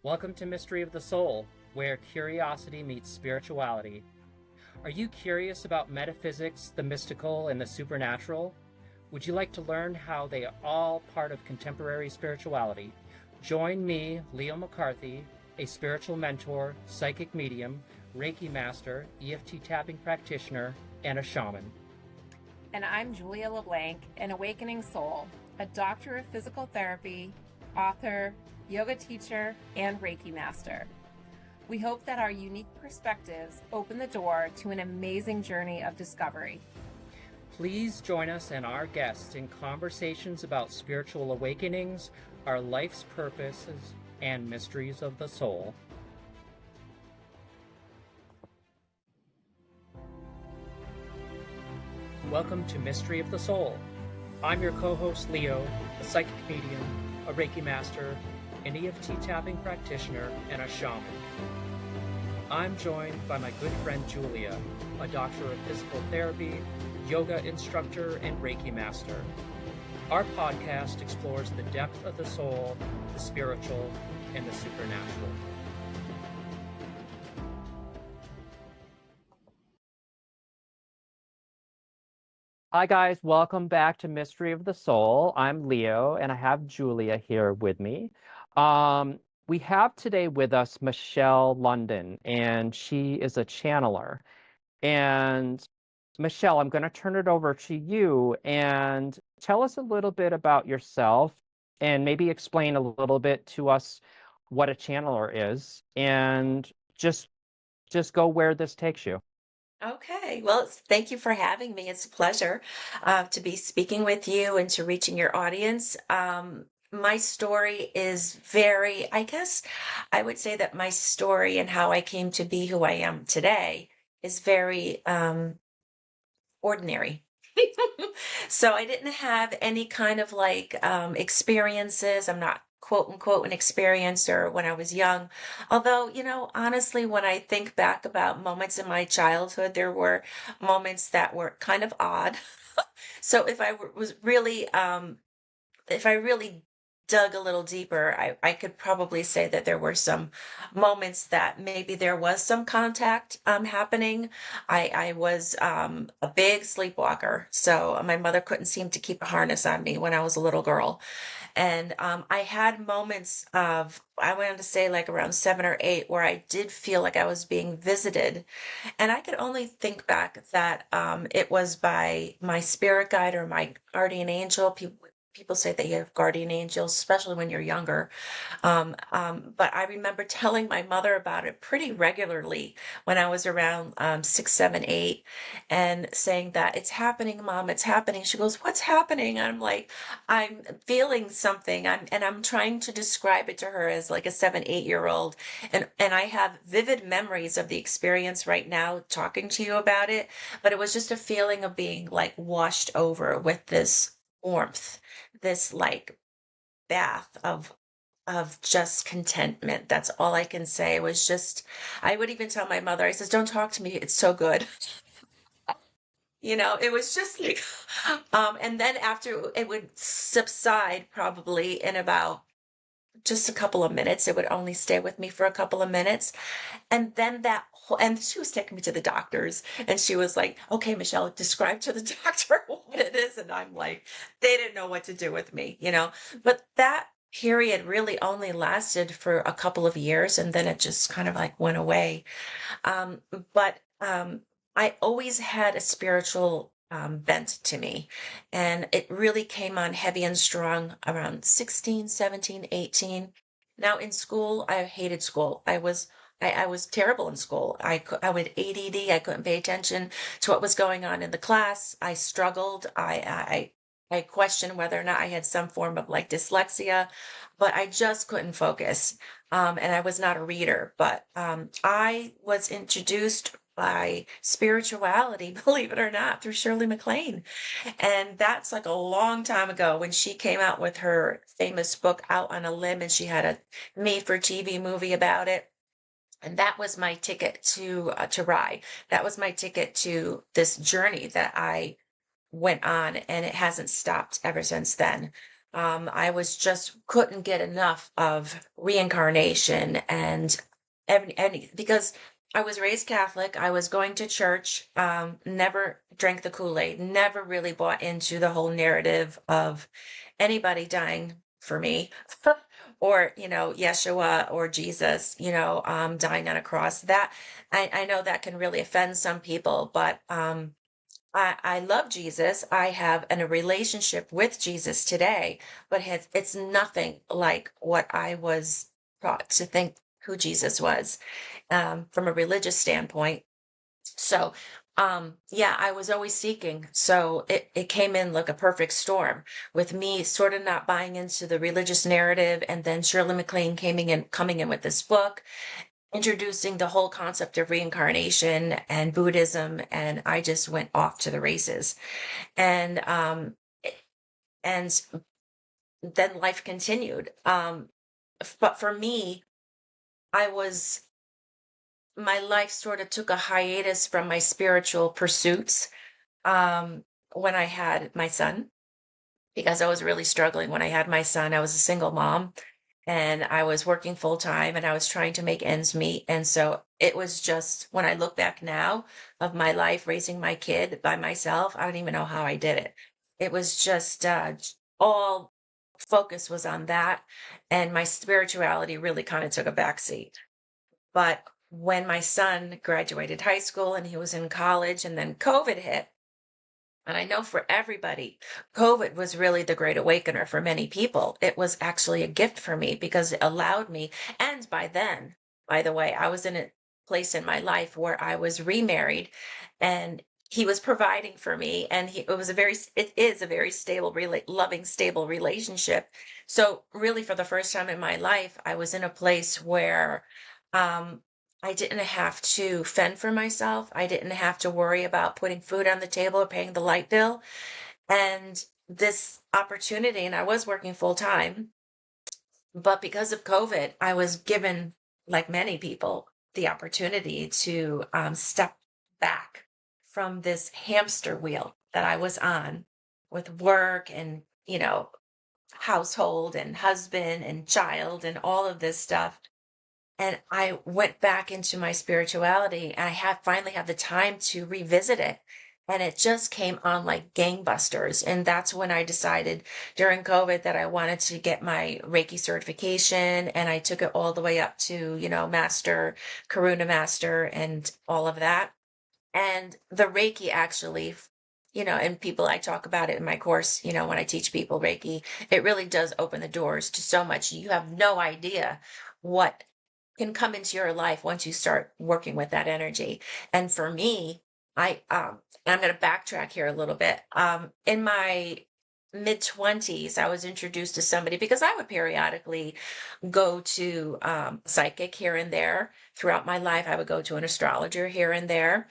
Welcome to Mystery of the Soul, where curiosity meets spirituality. Are you curious about metaphysics, the mystical, and the supernatural? Would you like to learn how they are all part of contemporary spirituality? Join me, Leo McCarthy, a spiritual mentor, psychic medium, Reiki master, EFT tapping practitioner, and a shaman. And I'm Julia LeBlanc, an awakening soul, a doctor of physical therapy, author, yoga teacher, and Reiki master. We hope that our unique perspectives open the door to an amazing journey of discovery. Please join us and our guests in conversations about spiritual awakenings, our life's purposes, and mysteries of the soul. Welcome to Mystery of the Soul. I'm your co-host Leo, a psychic medium, a Reiki master, an EFT tapping practitioner, and a shaman. I'm joined by my good friend Julia, a doctor of physical therapy, yoga instructor, and Reiki master. Our podcast explores the depth of the soul, the spiritual, and the supernatural. Hi guys, welcome back to Mystery of the Soul. I'm Leo and I have Julia here with me. We have today with us Michele London, and she is a channeler. And Michele, I'm going to turn it over to you and tell us a little bit about yourself and maybe explain a little bit to us what a channeler is, and just go where this takes you. Okay, well, thank you for having me. It's a pleasure to be speaking with you and to reaching your audience. My story is I guess I would say that my story and how I came to be who I am today is very ordinary. So I didn't have any kind of experiences. I'm not quote unquote an experiencer when I was young. Although, honestly, when I think back about moments in my childhood, there were moments that were kind of odd. So if I really dug a little deeper, I could probably say that there were some moments that maybe there was some contact happening. I was a big sleepwalker, so my mother couldn't seem to keep a harness on me when I was a little girl. And I had moments of, I wanted to say like around 7 or 8, where I did feel like I was being visited. And I could only think back that it was by my spirit guide or my guardian angel. People say that you have guardian angels, especially when you're younger. But I remember telling my mother about it pretty regularly when I was around 6, 7, 8, and saying that it's happening, Mom, it's happening. She goes, "What's happening?" I'm like, "I'm feeling something." I'm trying to describe it to her as like a 7, 8 year old. And I have vivid memories of the experience right now talking to you about it. But it was just a feeling of being like washed over with this warmth, this like bath of just contentment. That's all I can say. It was just, I would even tell my mother, I says, "Don't talk to me, it's so good." It was just like and then after it would subside, probably in about just a couple of minutes. It would only stay with me for a couple of minutes. And then and she was taking me to the doctors, and she was like, "Okay, Michele, describe to the doctor what it is." And I'm like, they didn't know what to do with me. But that period really only lasted for a couple of years, and then it just kind of like went away. But I always had a spiritual bent to me, and it really came on heavy and strong around 16, 17, 18. Now in school, I hated school. I was terrible in school. I would ADD. I couldn't pay attention to what was going on in the class. I struggled. I questioned whether or not I had some form of like dyslexia, but I just couldn't focus. And I was not a reader, but I was introduced by spirituality, believe it or not, through Shirley MacLaine. And that's like a long time ago when she came out with her famous book, Out on a Limb, and she had a made for TV movie about it. And that was my ticket to ride. That was my ticket to this journey that I went on, and it hasn't stopped ever since then. I was just couldn't get enough of reincarnation and because I was raised Catholic, I was going to church, never drank the Kool-Aid, never really bought into the whole narrative of anybody dying for me. Or, Yeshua or Jesus, dying on a cross. That I know that can really offend some people, but I love Jesus. I have a relationship with Jesus today, but it's nothing like what I was taught to think who Jesus was, from a religious standpoint. So, yeah, I was always seeking. So it came in like a perfect storm with me sort of not buying into the religious narrative. And then Shirley MacLaine coming in with this book, introducing the whole concept of reincarnation and Buddhism, and I just went off to the races. And and then life continued. But for me, I was my life sort of took a hiatus from my spiritual pursuits, um, when I had my son, because I was really struggling when I had my son. I was a single mom and I was working full time and I was trying to make ends meet. And so it was just, when I look back now of my life raising my kid by myself, I don't even know how I did it. It was just all focus was on that. And my spirituality really kind of took a backseat. But when my son graduated high school and he was in college and then COVID hit, and I know for everybody, COVID was really the great awakener for many people. It was actually a gift for me because it allowed me. And by then, by the way, I was in a place in my life where I was remarried and he was providing for me. And it is a very stable, loving, stable relationship. So, really, for the first time in my life, I was in a place where, um, I didn't have to fend for myself. I didn't have to worry about putting food on the table or paying the light bill. And this opportunity, and I was working full time, but because of COVID, I was given, like many people, the opportunity to step back from this hamster wheel that I was on with work and, household and husband and child and all of this stuff. And I went back into my spirituality and I finally had the time to revisit it. And it just came on like gangbusters. And that's when I decided during COVID that I wanted to get my Reiki certification. And I took it all the way up to, master, Karuna master, and all of that. And the Reiki actually, and people, I talk about it in my course, when I teach people Reiki, it really does open the doors to so much. You have no idea what can come into your life once you start working with that energy. And for me, and I'm going to backtrack here a little bit. In my mid 20s, I was introduced to somebody because I would periodically go to psychic here and there throughout my life. I would go to an astrologer here and there.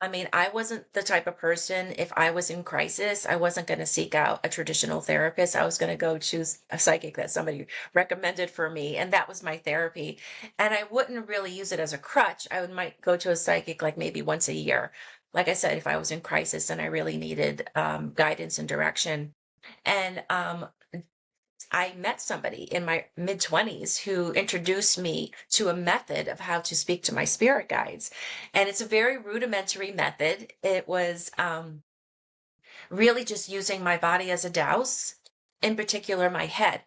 I mean, I wasn't the type of person, if I was in crisis, I wasn't going to seek out a traditional therapist. I was going to go choose a psychic that somebody recommended for me. And that was my therapy. And I wouldn't really use it as a crutch. Might go to a psychic like maybe once a year. Like I said, if I was in crisis and I really needed guidance and direction. And I met somebody in my mid 20s who introduced me to a method of how to speak to my spirit guides. And it's a very rudimentary method. It was really just using my body as a dowse, in particular my head.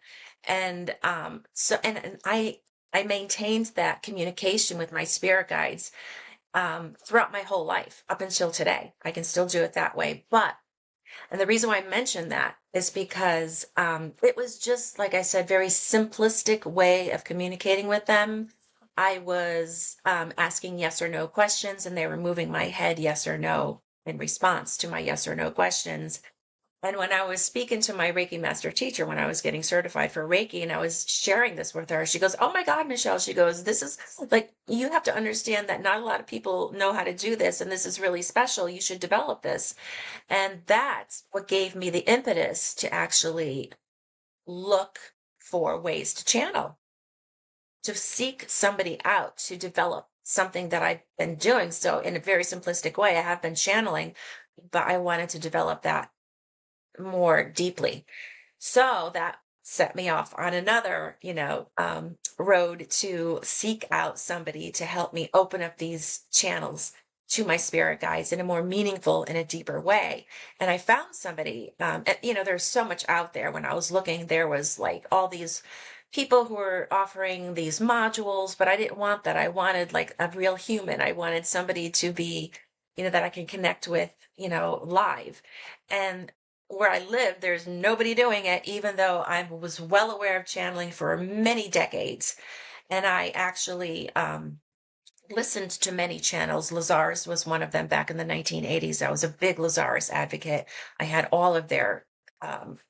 And I maintained that communication with my spirit guides throughout my whole life up until today. I can still do it that way. And the reason why I mentioned that is because it was just, like I said, very simplistic way of communicating with them. I was asking yes or no questions, and they were moving my head yes or no in response to my yes or no questions. And when I was speaking to my Reiki master teacher, when I was getting certified for Reiki, and I was sharing this with her, she goes, "Oh my God, Michele," she goes, "this is like, you have to understand that not a lot of people know how to do this, and this is really special. You should develop this." And that's what gave me the impetus to actually look for ways to channel, to seek somebody out to develop something that I've been doing. So, in a very simplistic way, I have been channeling, but I wanted to develop that more deeply. So that set me off on another, road to seek out somebody to help me open up these channels to my spirit guides in a more meaningful and a deeper way. And I found somebody, there's so much out there. When I was looking, there was like all these people who were offering these modules, but I didn't want that. I wanted like a real human. I wanted somebody to be, that I can connect with, live. And where I live, there's nobody doing it, even though I was well aware of channeling for many decades. And I actually listened to many channels. Lazarus was one of them back in the 1980s. I was a big Lazarus advocate. I had all of their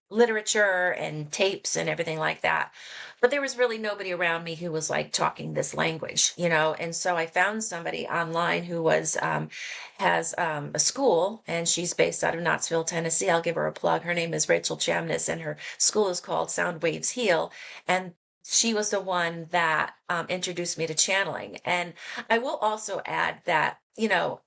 literature and tapes and everything like that. But there was really nobody around me who was like talking this language, And so I found somebody online who has a school, and she's based out of Knoxville, Tennessee. I'll give her a plug. Her name is Rachel Chamness, and her school is called Sound Waves Heal. And she was the one that introduced me to channeling. And I will also add that,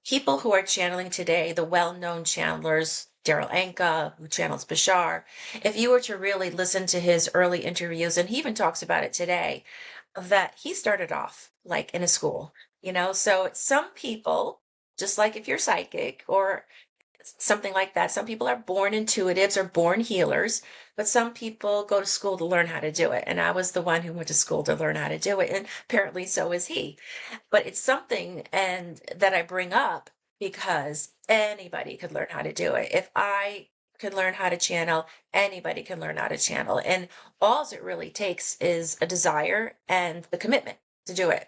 people who are channeling today, the well-known channelers, Daryl Anka, who channels Bashar, if you were to really listen to his early interviews, and he even talks about it today, that he started off like in a school, So some people, just like if you're psychic or something like that, some people are born intuitives or born healers, but some people go to school to learn how to do it. And I was the one who went to school to learn how to do it, and apparently so is he. But it's something and that I bring up because anybody could learn how to do it. If I could learn how to channel, anybody can learn how to channel. And all it really takes is a desire and the commitment to do it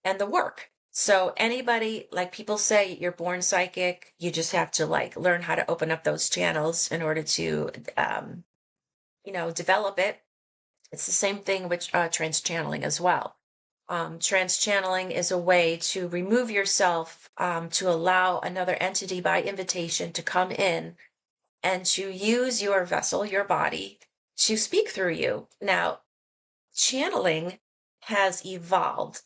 and the work. So anybody, like people say, you're born psychic, you just have to like learn how to open up those channels in order to, develop it. It's the same thing with trance channeling as well. Trance channeling is a way to remove yourself, to allow another entity by invitation to come in and to use your vessel, your body, to speak through you. Now, channeling has evolved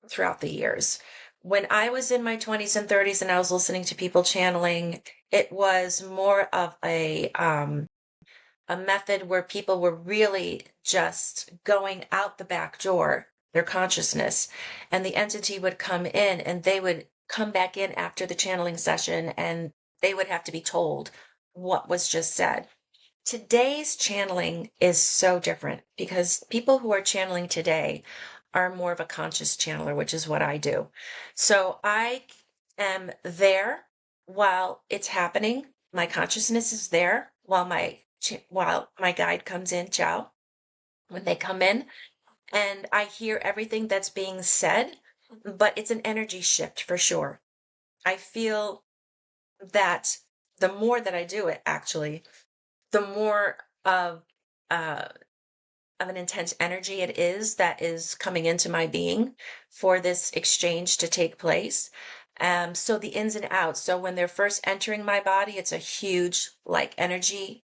throughout the years. When I was in my 20s and 30s and I was listening to people channeling, it was more of a method where people were really just going out the back door, their consciousness, and the entity would come in and they would come back in after the channeling session and they would have to be told what was just said. Today's channeling is so different because people who are channeling today are more of a conscious channeler, which is what I do. So I am there while it's happening. My consciousness is there while my guide comes in, Chow, when they come in, and I hear everything that's being said, but it's an energy shift for sure. I feel that the more that I do it, actually, the more of an intense energy it is that is coming into my being for this exchange to take place. So the ins and outs. So when they're first entering my body, it's a huge like energy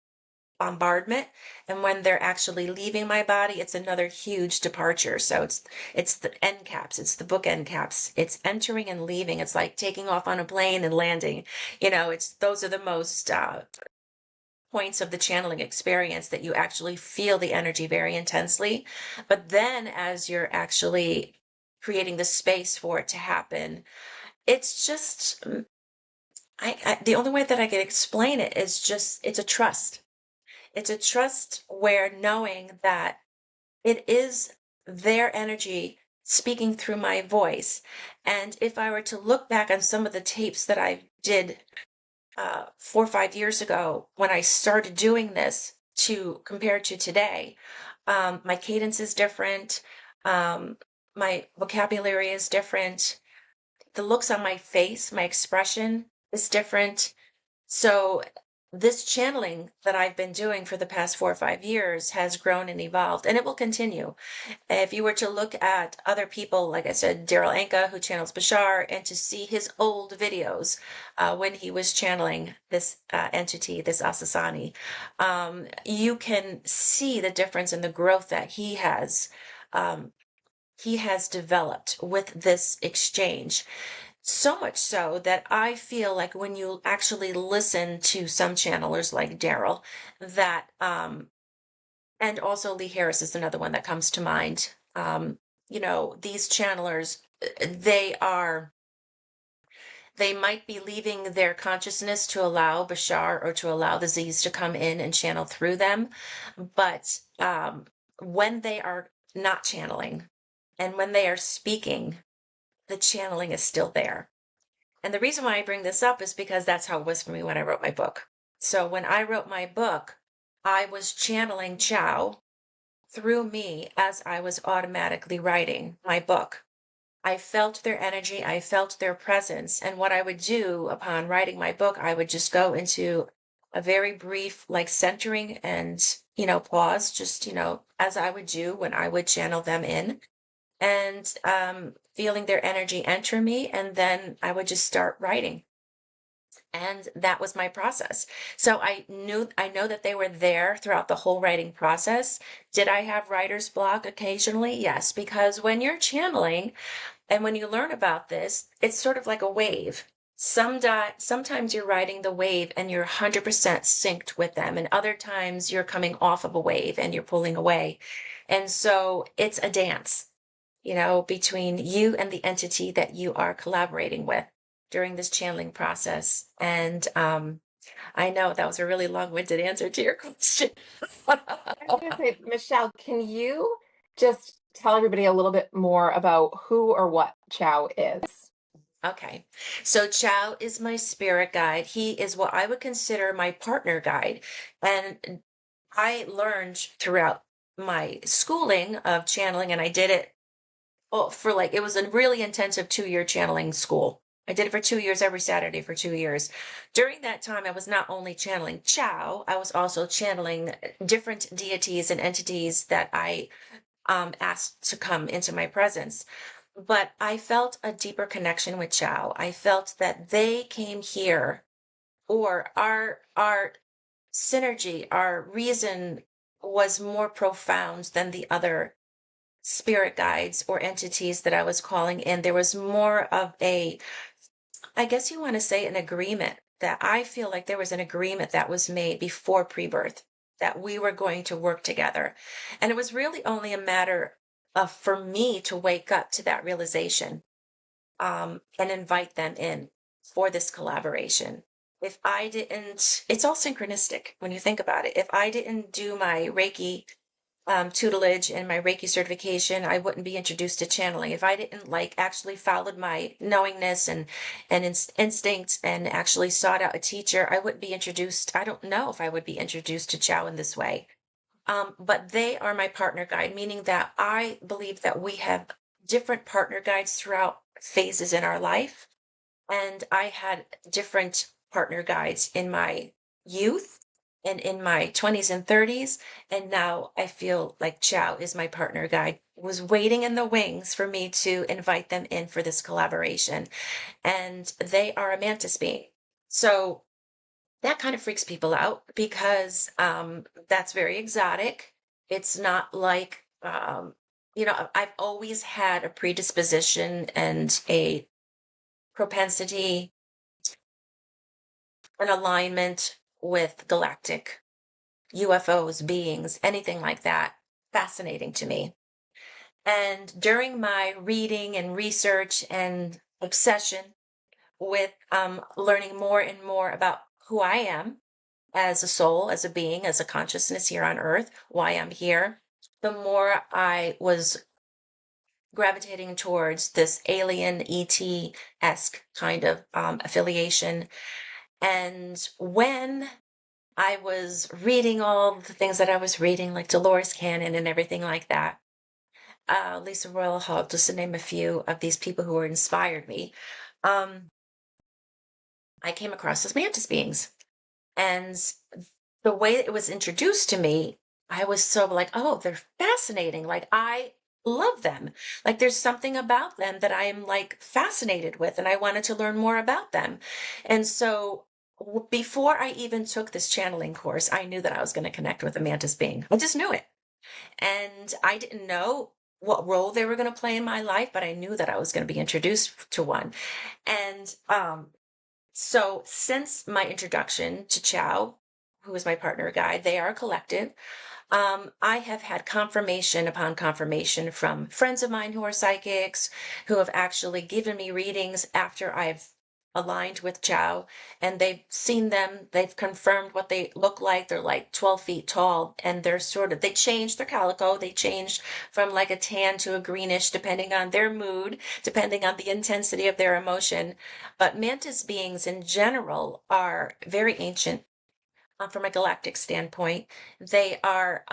bombardment, and when they're actually leaving my body, it's another huge departure. So it's the end caps, it's the book end caps, it's entering and leaving. It's like taking off on a plane and landing. It's those are the most points of the channeling experience that you actually feel the energy very intensely. But then as you're actually creating the space for it to happen, it's just the only way that I can explain it is just it's a trust. It's a trust where knowing that it is their energy speaking through my voice. And if I were to look back on some of the tapes that I did 4 or 5 years ago when I started doing this to compared to today, my cadence is different. My vocabulary is different. The looks on my face, my expression is different. So this channeling that I've been doing for the past 4 or 5 years has grown and evolved, and it will continue. If you were to look at other people, like I said, Daryl Anka, who channels Bashar, and to see his old videos when he was channeling this entity, this Asasani, you can see the difference in the growth that he has developed with this exchange. So much so that I feel like when you actually listen to some channelers like Daryl, that And also Lee Harris is another one that comes to mind. These channelers, they are they might be leaving their consciousness to allow Bashar or to allow the Z's to come in and channel through them. But when they are not channeling and when they are speaking, the channeling is still there. And the reason why I bring this up is because that's how it was for me when I wrote my book. So when I wrote my book, I was channeling Chow through me as I was automatically writing my book. I felt their energy, I felt their presence. And what I would do upon writing my book, I would just go into a very brief, like centering and, pause, just, as I would do when I would channel them in and feeling their energy enter me. And then I would just start writing. And that was my process. So I know that they were there throughout the whole writing process. Did I have writer's block occasionally? Yes, because when you're channeling, and when you learn about this, it's sort of like a wave. Sometimes you're riding the wave and you're 100% synced with them, and other times you're coming off of a wave and you're pulling away. And so it's a dance, between you and the entity that you are collaborating with during this channeling process. And I know that was a really long-winded answer to your question. I was going to say, Michele, can you just tell everybody a little bit more about who or what Chow is? Okay, so Chow is my spirit guide. He is what I would consider my partner guide. And I learned throughout my schooling of channeling, and I did it it was a really intensive 2-year channeling school. I did it for 2 years, every Saturday for 2 years. During that time, I was not only channeling Chow, I was also channeling different deities and entities that I asked to come into my presence. But I felt a deeper connection with Chow. I felt that they came here, or our synergy, our reason was more profound than the other spirit guides or entities that I was calling in. There was more of I guess you want to say, an agreement, that I feel like there was an agreement that was made before pre-birth that we were going to work together. And it was really only a matter of for me to wake up to that realization and invite them in for this collaboration. If I didn't, it's all synchronistic when you think about it. If I didn't do my Reiki tutelage and my Reiki certification, I wouldn't be introduced to channeling. If I didn't actually followed my knowingness and instinct and actually sought out a teacher, I wouldn't be introduced. I don't know if I would be introduced to Chow in this way. But they are my partner guide, meaning that I believe that we have different partner guides throughout phases in our life. And I had different partner guides in my youth and in my 20s and 30s. And now I feel like Chow is my partner guide, was waiting in the wings for me to invite them in for this collaboration. And they are a Mantis being. So that kind of freaks people out because that's very exotic. It's not like, I've always had a predisposition and a propensity, an alignment with galactic UFOs, beings, anything like that. Fascinating to me. And during my reading and research and obsession with learning more and more about who I am as a soul, as a being, as a consciousness here on Earth, why I'm here, the more I was gravitating towards this alien ET-esque kind of affiliation. And when I was reading all the things that I was reading, like Dolores Cannon and everything like that, Lisa Royal Hall, just to name a few of these people who were inspired me, I came across as Mantis beings. And the way it was introduced to me, I was so like, oh, they're fascinating. Like, I love them. Like, there's something about them that I am fascinated with, and I wanted to learn more about them. And so before I even took this channeling course, I knew that I was going to connect with a Mantis being. I just knew it. And I didn't know what role they were going to play in my life, but I knew that I was going to be introduced to one. And so since my introduction to Chow, who is my partner guide, they are a collective. I have had confirmation upon confirmation from friends of mine who are psychics, who have actually given me readings after I've aligned with Chow, and they've seen them, they've confirmed what they look like. They're like 12 feet tall, and they're they change their calico, they change from like a tan to a greenish, depending on their mood, depending on the intensity of their emotion. But mantis beings in general are very ancient. From a galactic standpoint, they are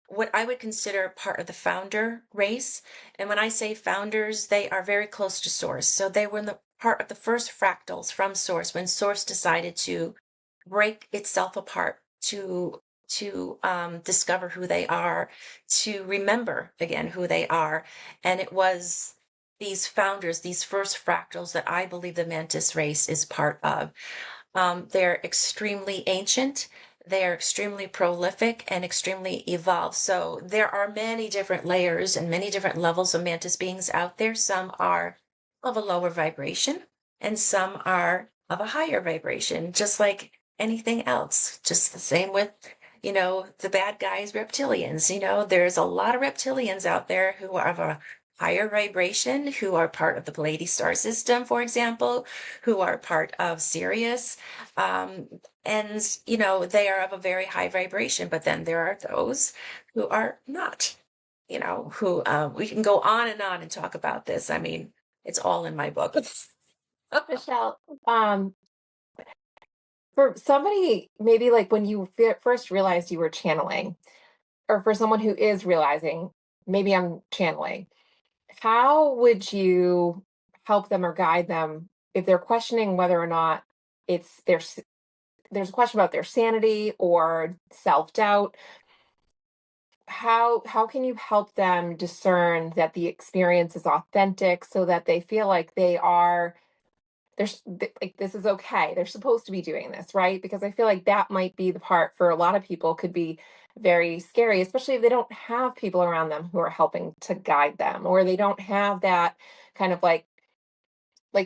what I would consider part of the founder race. And when I say founders, they are very close to Source. So they were part of the first fractals from Source when Source decided to break itself apart to discover who they are, to remember again who they are. And it was these founders, these first fractals, that I believe the Mantis race is part of. They're extremely ancient, they're extremely prolific, and extremely evolved. So there are many different layers and many different levels of mantis beings out there. Some are of a lower vibration, and some are of a higher vibration, just like anything else. Just the same with, the bad guys, reptilians. There's a lot of reptilians out there who are of a higher vibration, who are part of the Pleiades star system, for example, who are part of Sirius. And, they are of a very high vibration, but then there are those who are not, who we can go on and talk about this. I mean, it's all in my book. Michelle, for somebody, maybe like when you first realized you were channeling, or for someone who is realizing, maybe I'm channeling, how would you help them or guide them if they're questioning whether or not there's a question about their sanity or self-doubt? How can you help them discern that the experience is authentic so that they feel like like this is okay, they're supposed to be doing this, right? Because I feel like that might be the part for a lot of people could be very scary, especially if they don't have people around them who are helping to guide them, or they don't have that kind of like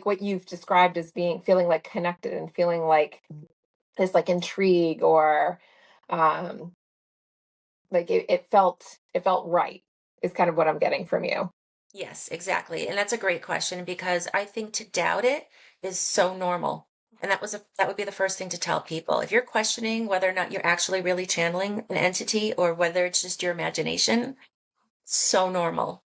what you've described as feeling like connected and feeling like this like intrigue, or um like it felt right, is kind of what I'm getting from you. Yes, exactly. And that's a great question, because I think to doubt it is so normal. And that would be the first thing to tell people. If you're questioning whether or not you're actually really channeling an entity or whether it's just your imagination, so normal.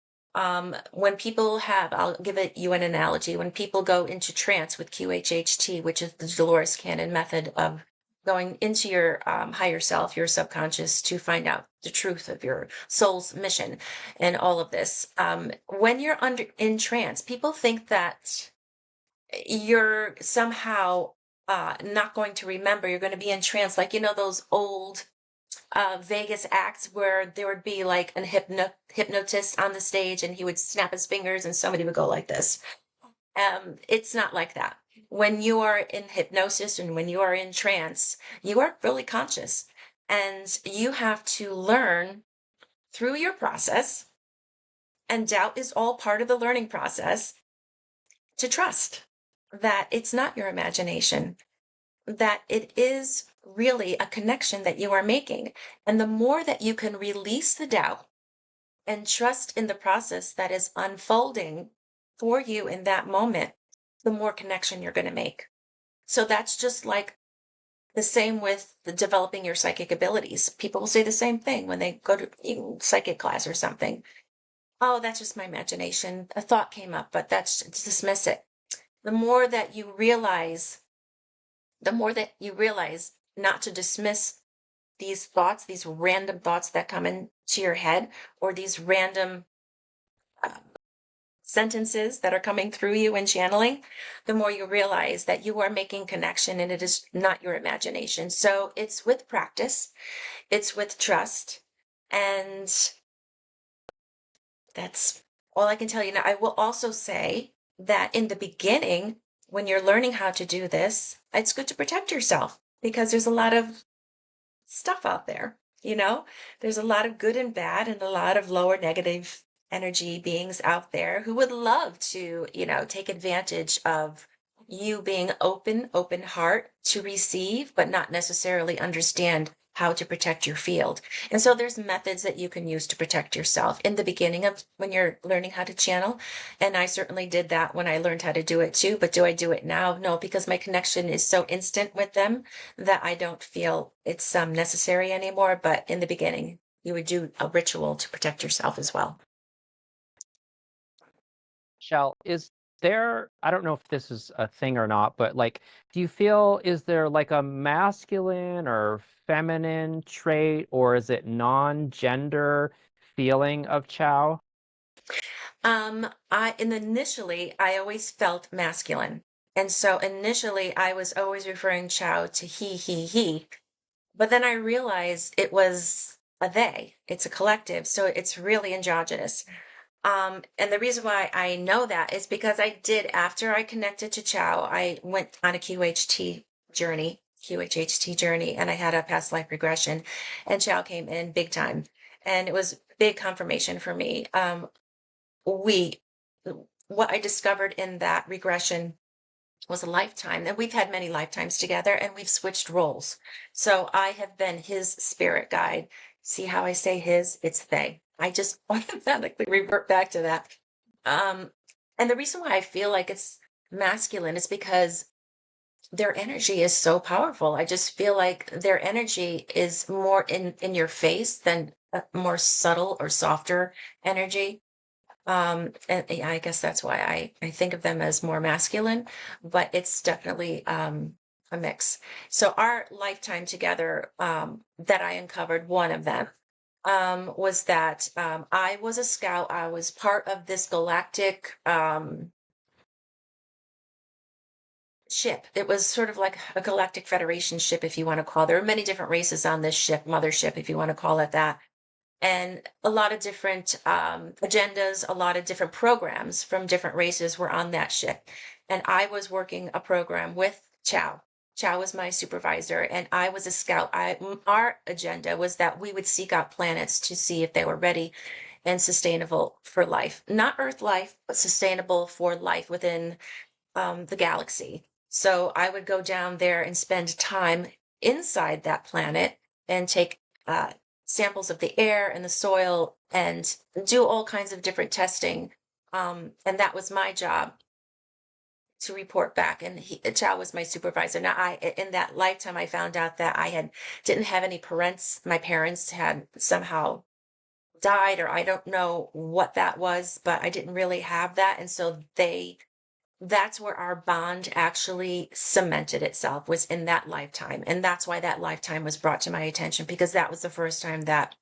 When people I'll give you an analogy. When people go into trance with QHHT, which is the Dolores Cannon method of going into your higher self, your subconscious, to find out the truth of your soul's mission and all of this. When you're in trance, people think that you're somehow not going to remember. You're going to be in trance, like, those old Vegas acts where there would be like an hypnotist on the stage, and he would snap his fingers and somebody would go like this. It's not like that. When you are in hypnosis and when you are in trance, you are fully conscious, and you have to learn through your process, and doubt is all part of the learning process, to trust that it's not your imagination, that it is really a connection that you are making. And the more that you can release the doubt and trust in the process that is unfolding for you in that moment, the more connection you're going to make. So that's just like the same with the developing your psychic abilities. People will say the same thing when they go to psychic class or something. Oh, that's just my imagination. A thought came up, but dismiss it. The more that you realize not to dismiss these thoughts, these random thoughts that come into your head, or these random sentences that are coming through you in channeling, the more you realize that you are making connection and it is not your imagination. So it's with practice, it's with trust, and that's all I can tell you. Now, I will also say that in the beginning, when you're learning how to do this, it's good to protect yourself, because there's a lot of stuff out there. There's a lot of good and bad, and a lot of lower negative energy beings out there who would love to, take advantage of you being open heart to receive, but not necessarily understand how to protect your field. And so there's methods that you can use to protect yourself in the beginning of when you're learning how to channel. And I certainly did that when I learned how to do it too. But do I do it now? No, because my connection is so instant with them that I don't feel it's necessary anymore. But in the beginning, you would do a ritual to protect yourself as well. Shell, is there, I don't know if this is a thing or not, but like, do you feel, is there like a masculine or feminine trait, or is it non-gender feeling of Chow? Initially I always felt masculine. And so initially I was always referring Chow to he. But then I realized it was a they. It's a collective, so it's really androgynous. And the reason why I know that is because I did, after I connected to Chow, I went on a QHHT journey, and I had a past life regression, and Chow came in big time. And it was big confirmation for me. We, what I discovered in that regression was a lifetime, and we've had many lifetimes together, and we've switched roles. So I have been his spirit guide. See how I say his? It's they. I just automatically revert back to that. And the reason why I feel like it's masculine is because their energy is so powerful. I just feel like their energy is more in your face than a more subtle or softer energy. And yeah, I guess that's why I think of them as more masculine, but it's definitely a mix. So our lifetime together, that I uncovered, one of them was that I was a scout. I was part of this galactic ship. It was sort of like a galactic federation ship, if you want to call it. There are many different races on this ship, mothership, if you want to call it that, and a lot of different agendas, a lot of different programs from different races were on that ship. And I was working a program with Chow. Chow was my supervisor, and I was a scout. Our agenda was that we would seek out planets to see if they were ready and sustainable for life. Not Earth life, but sustainable for life within the galaxy. So I would go down there and spend time inside that planet and take samples of the air and the soil and do all kinds of different testing. And that was my job to report back. And Chow was my supervisor. Now, in that lifetime, I found out that didn't have any parents. My parents had somehow died, or I don't know what that was, but I didn't really have that. And so that's where our bond actually cemented itself, was in that lifetime. And that's why that lifetime was brought to my attention, because that was the first time that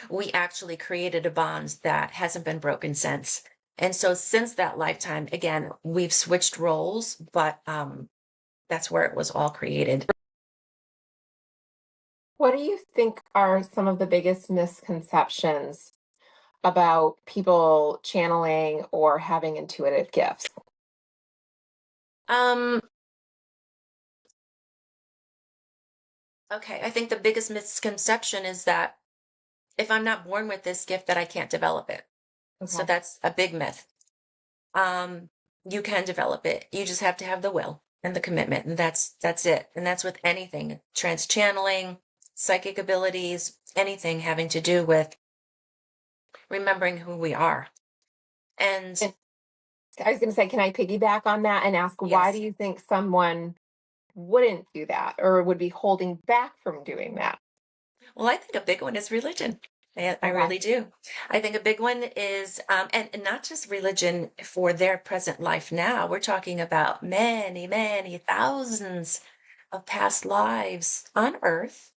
we actually created a bond that hasn't been broken since. And so since that lifetime, again, we've switched roles, but that's where it was all created. What do you think are some of the biggest misconceptions about people channeling or having intuitive gifts? Okay, I think the biggest misconception is that if I'm not born with this gift, that I can't develop it. So Okay. that's a big myth. You can develop it. You just have to have the will and the commitment, and that's it. And that's with anything: trance channeling, psychic abilities, anything having to do with remembering who we are. And And I was going to say, can I piggyback on that and ask, why yes, do you think someone wouldn't do that or would be holding back from doing that? well, I think a big one is religion. I Okay. really do. I think a big one is, and not just religion for their present life now. We're talking about many, many thousands of past lives on Earth,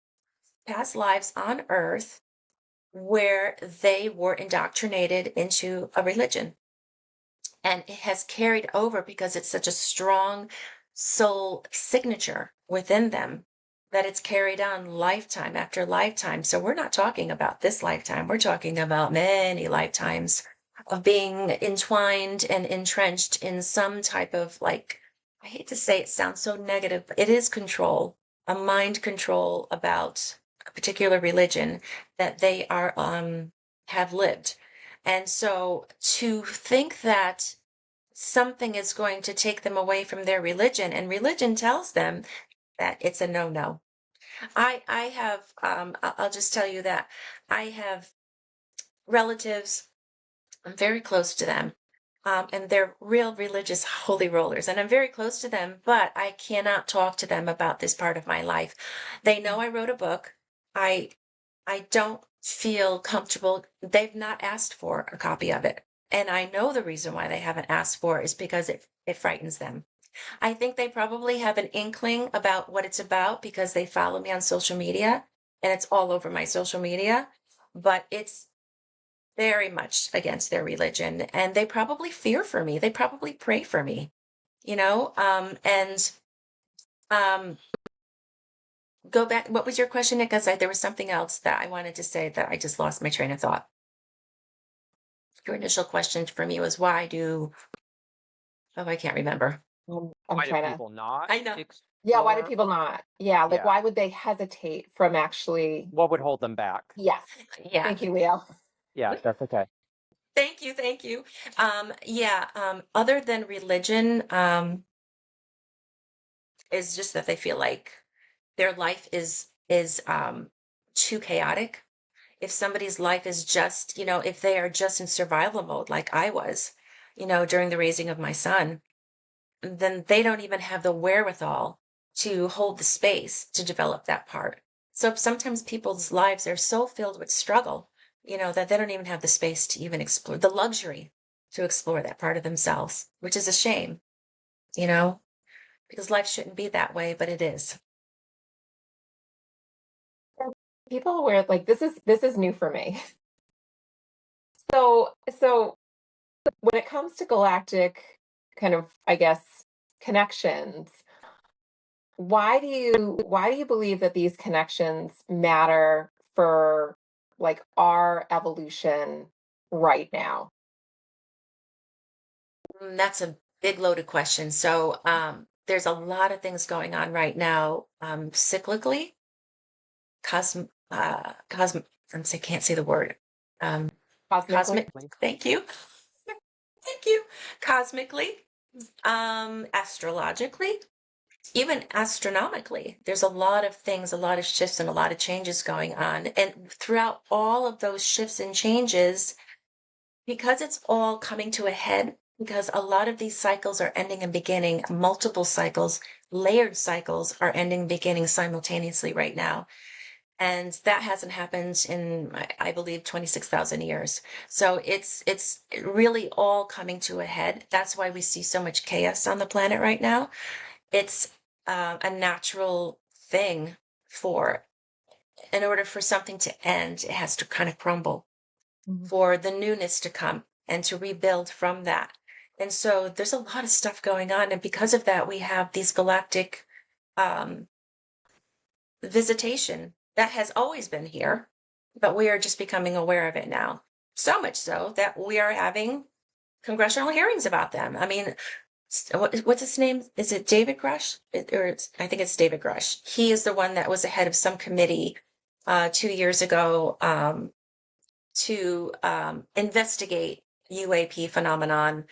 where they were indoctrinated into a religion. And it has carried over because it's such a strong soul signature within them that it's carried on lifetime after lifetime. So we're not talking about this lifetime. We're talking about many lifetimes of being entwined and entrenched in some type of, like, I hate to say it sounds so negative, but it is control, a mind control about a particular religion that they are have lived. And so to think that something is going to take them away from their religion, and religion tells them that it's a no-no. I have, I'll just tell you that I have relatives, I'm very close to them. And they're real religious holy rollers, and I'm very close to them, but I cannot talk to them about this part of my life. They know I wrote a book. I I don't feel comfortable. They've not asked for a copy of it. And I know the reason why they haven't asked for it is because it frightens them. I think they probably have an inkling about what it's about because they follow me on social media and it's all over my social media, but it's very much against their religion and they probably fear for me. They probably pray for me, and um, go back. What was your question, Nick? Because there was something else that I wanted to say that I just lost my train of thought. Your initial question for me was I can't remember. I'm Why do trying to. people not I know. Yeah, why do explore? people not? Yeah, like Yeah. why would they hesitate from actually? What would hold them back? Yes. Yeah. Thank you, Leo. Yeah, that's okay. Thank you. Thank you. Yeah. Other than religion, is just that they feel like their life is too chaotic. If somebody's life is just, if they are just in survival mode, like I was, during the raising of my son, then they don't even have the wherewithal to hold the space to develop that part. So sometimes people's lives are so filled with struggle, that they don't even have the space to even explore the luxury to explore that part of themselves, which is a shame, you know, because life shouldn't be that way, but it is. People were like, this is new for me. So when it comes to galactic kind of, I guess, connections, why do you believe that these connections matter for like our evolution right now? That's a big loaded question. So there's a lot of things going on right now, cyclically, cosmic. Can't say the word. Um, Cosmically? cosmic. Thank you. Thank you. Cosmically, astrologically, even astronomically. There's a lot of things, a lot of shifts, and a lot of changes going on. And throughout all of those shifts and changes, because it's all coming to a head, because a lot of these cycles are ending and beginning, multiple cycles, layered cycles are ending and beginning simultaneously right now. And that hasn't happened in, I believe, 26,000 years. So it's really all coming to a head. That's why we see so much chaos on the planet right now. It's a natural thing for, in order for something to end, it has to kind of crumble Mhm. for the newness to come and to rebuild from that. And so there's a lot of stuff going on. And because of that, we have these galactic um, visitation that has always been here, but we are just becoming aware of it now. So much so that we are having congressional hearings about them. I mean, what's his name? Is it David Grush? I think it's David Grush. He is the one that was the head of some committee 2 years ago to investigate UAP phenomenon.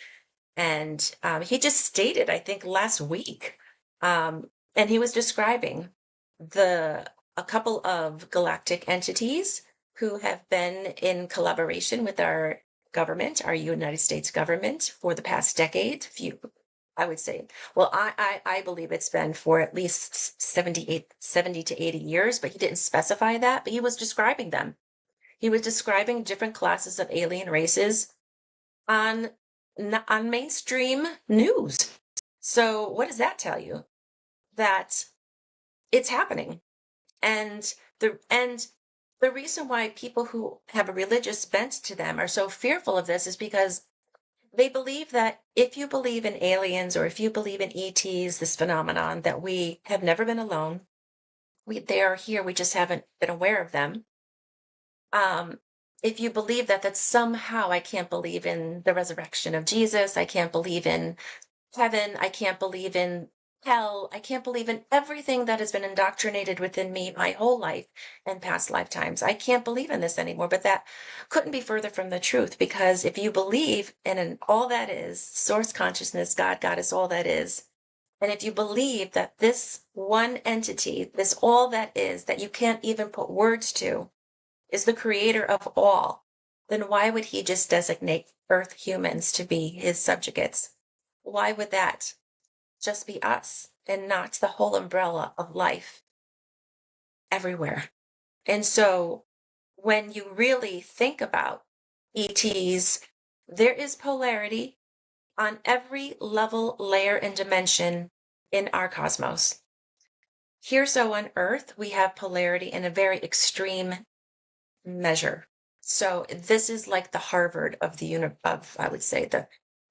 And he just stated, I think last week, and he was describing a couple of galactic entities who have been in collaboration with our government, our United States government, for the past decade. I would say, well, I believe it's been for at least 70 to 80 years, but he didn't specify that, but he was describing them. He was describing different classes of alien races on on mainstream news. So what does that tell you? That it's happening. And the reason why people who have a religious bent to them are so fearful of this is because they believe that if you believe in aliens or if you believe in ETs, this phenomenon, that we have never been alone. They are here, we just haven't been aware of them. um, if you believe that somehow I can't believe in the resurrection of Jesus, I can't believe in heaven, I can't believe in hell, I can't believe in everything that has been indoctrinated within me my whole life and past lifetimes. I can't believe in this anymore, but that couldn't be further from the truth, because if you believe in all that is, source consciousness, God, Goddess, all that is, And if you believe that this one entity, this all that is, that you can't even put words to, is the creator of all, then why would he just designate Earth humans to be his subjugates? Why would that just be us and not the whole umbrella of life everywhere? And so when you really think about ETs, there is polarity on every level, layer, and dimension in our cosmos. Here, so on Earth, we have polarity in a very extreme measure. So this is like the Harvard of I would say the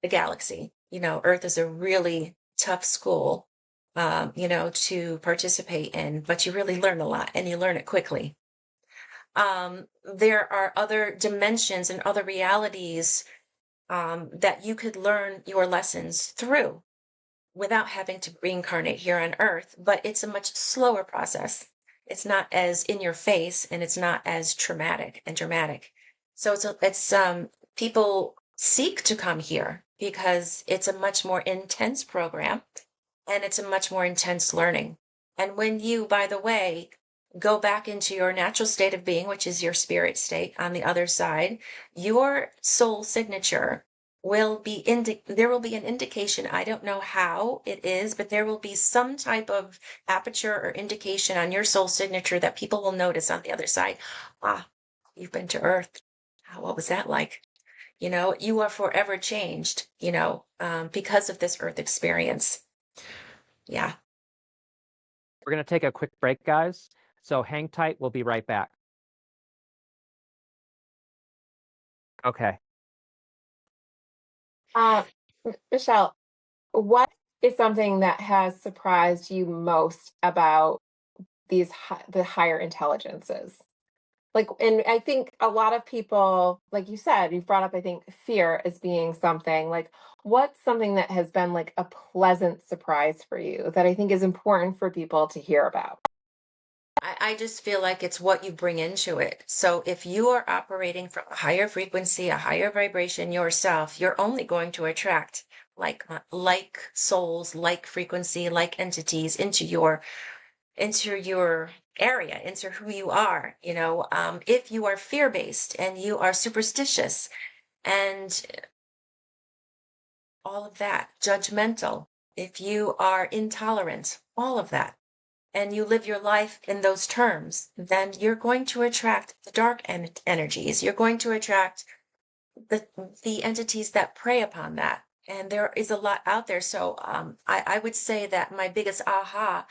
galaxy. Earth is a really tough school, to participate in, but you really learn a lot and you learn it quickly. There are other dimensions and other realities that you could learn your lessons through without having to reincarnate here on Earth, but it's a much slower process. It's not as in your face and it's not as traumatic and dramatic. So it's people seek to come here because it's a much more intense program and it's a much more intense learning. And when you, by the way, go back into your natural state of being, which is your spirit state on the other side, your soul signature will be there will be an indication. I don't know how it is, but there will be some type of aperture or indication on your soul signature that people will notice on the other side. Ah, you've been to Earth. What was that like? You are forever changed, because of this Earth experience. Yeah. We're going to take a quick break, guys. So hang tight. We'll be right back. Okay. Michelle, what is something that has surprised you most about the higher intelligences? And I think a lot of people, like you said, you've brought up, I think, fear as being something. What's something that has been like a pleasant surprise for you that I think is important for people to hear about? I just feel like it's what you bring into it. So if you are operating from a higher frequency, a higher vibration yourself, you're only going to attract like souls, like frequency, like entities into your area, into who you are. If you are fear-based and you are superstitious and all of that, judgmental, if you are intolerant, all of that, and you live your life in those terms, then you're going to attract the dark energies. You're going to attract the entities that prey upon that. And there is a lot out there. So I would say that my biggest aha,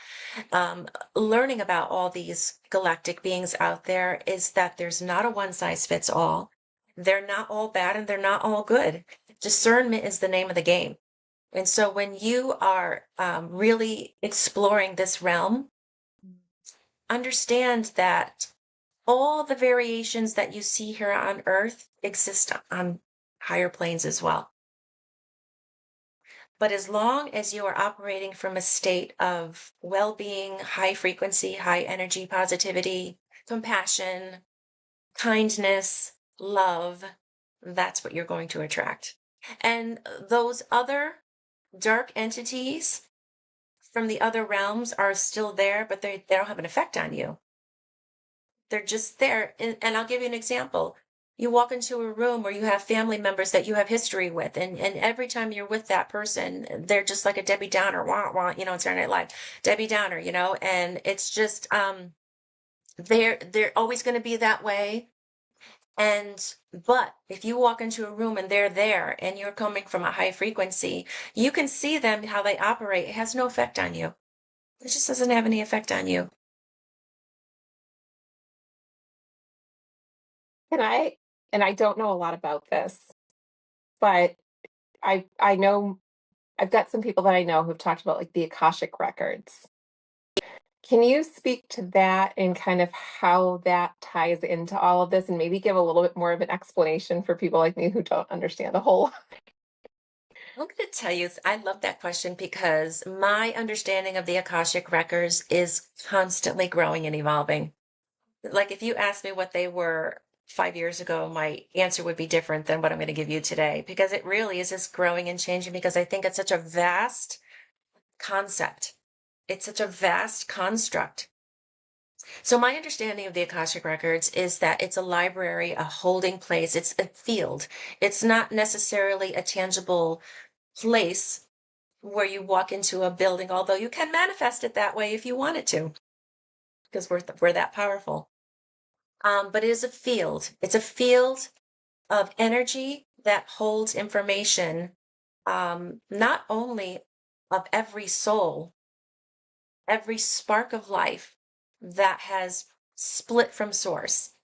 learning about all these galactic beings out there, is that there's not a one size fits all. They're not all bad and they're not all good. Discernment is the name of the game. And so when you are really exploring this realm, understand that all the variations that you see here on Earth exist on higher planes as well. But as long as you are operating from a state of well-being, high frequency, high energy, positivity, compassion, kindness, love, that's what you're going to attract. And those other dark entities from the other realms are still there, but they don't have an effect on you. They're just there. And I'll give you an example. You walk into a room where you have family members that you have history with, and every time you're with that person, they're just like a Debbie Downer, in Saturday Night Live, Debbie Downer, and it's just they're always going to be that way. But if you walk into a room and they're there and you're coming from a high frequency, you can see them, how they operate. It has no effect on you. It just doesn't have any effect on you. And I don't know a lot about this, but I know I've got some people that I know who've talked about the Akashic records. Can you speak to that and kind of how that ties into all of this, and maybe give a little bit more of an explanation for people like me who don't understand the whole? I'm going to tell you, I love that question because my understanding of the Akashic records is constantly growing and evolving. Like if you asked me what they were 5 years ago, my answer would be different than what I'm going to give you today, because it really is just growing and changing, because I think it's such a vast concept. It's such a vast construct. So my understanding of the Akashic Records is that it's a library, a holding place. It's a field. It's not necessarily a tangible place where you walk into a building, although you can manifest it that way if you wanted to, because we're that powerful. But it is a field. It's a field of energy that holds information, not only of every soul, every spark of life that has split from source,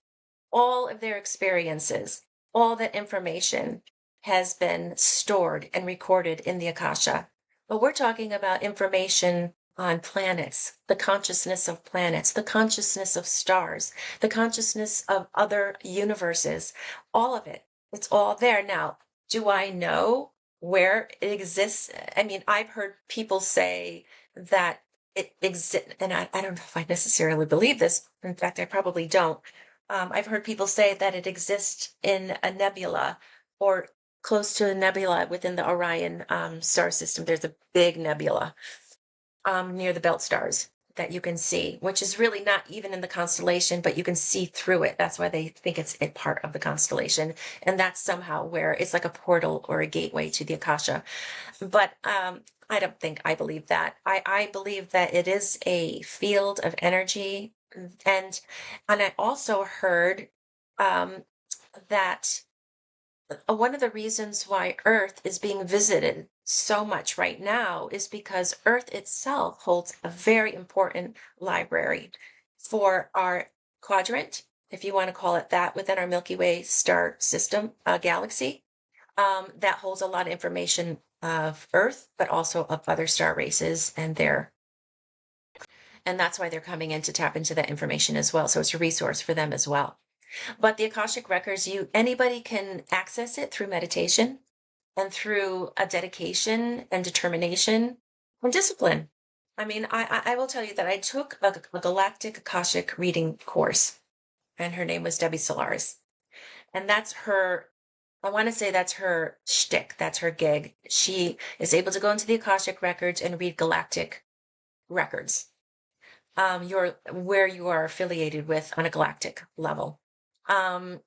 all of their experiences, all that information has been stored and recorded in the Akasha. But we're talking about information on planets, the consciousness of planets, the consciousness of stars, the consciousness of other universes, all of it. It's all there. Now, do I know where it exists? I mean, I've heard people say that it exists, and I don't know if I necessarily believe this. In fact, I probably don't. I've heard people say that it exists in a nebula or close to a nebula within the Orion star system. There's a big nebula near the belt stars that you can see, which is really not even in the constellation, but you can see through it. That's why they think it's a part of the constellation. And that's somehow where it's like a portal or a gateway to the Akasha. But I don't think I believe that. I believe that it is a field of energy. And I also heard that one of the reasons why Earth is being visited so much right now is because Earth itself holds a very important library for our quadrant, if you want to call it that, within our Milky Way star system, galaxy. That holds a lot of information of Earth, but also of other star races and that's why they're coming in to tap into that information as well. So it's a resource for them as well. But the Akashic Records, anybody can access it through meditation and through a dedication and determination and discipline. I mean, I will tell you that I took a galactic Akashic reading course, and her name was Debbie Solaris. And that's her, I want to say that's her shtick, that's her gig. She is able to go into the Akashic Records and read galactic records. Where you are affiliated with on a galactic level. I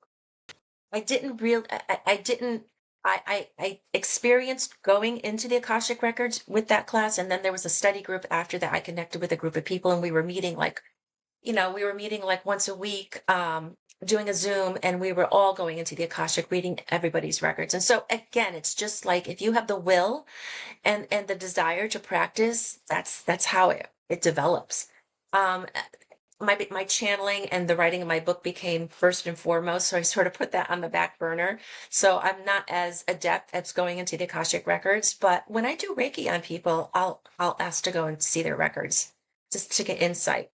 didn't real I didn't I experienced going into the Akashic Records with that class, and then there was a study group after that. I connected with a group of people, and we were meeting like once a week, doing a Zoom, and we were all going into the Akashic, reading everybody's records. And so again, it's just like if you have the will and the desire to practice, that's how it develops. Um, my channeling and the writing of my book became first and foremost, so I sort of put that on the back burner. So I'm not as adept as going into the Akashic Records, but when I do Reiki on people, I'll ask to go and see their records just to get insight,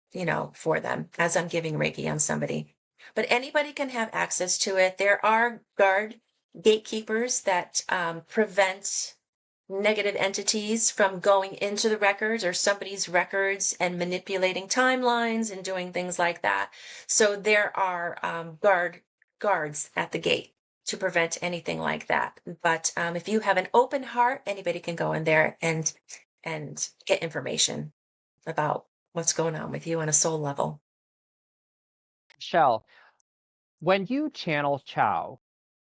for them as I'm giving Reiki on somebody. But anybody can have access to it. There are gatekeepers that prevent negative entities from going into the records or somebody's records and manipulating timelines and doing things like that. So there are guards at the gate to prevent anything like that. But if you have an open heart, anybody can go in there and get information about what's going on with you on a soul level. Michelle, when you channel Chow,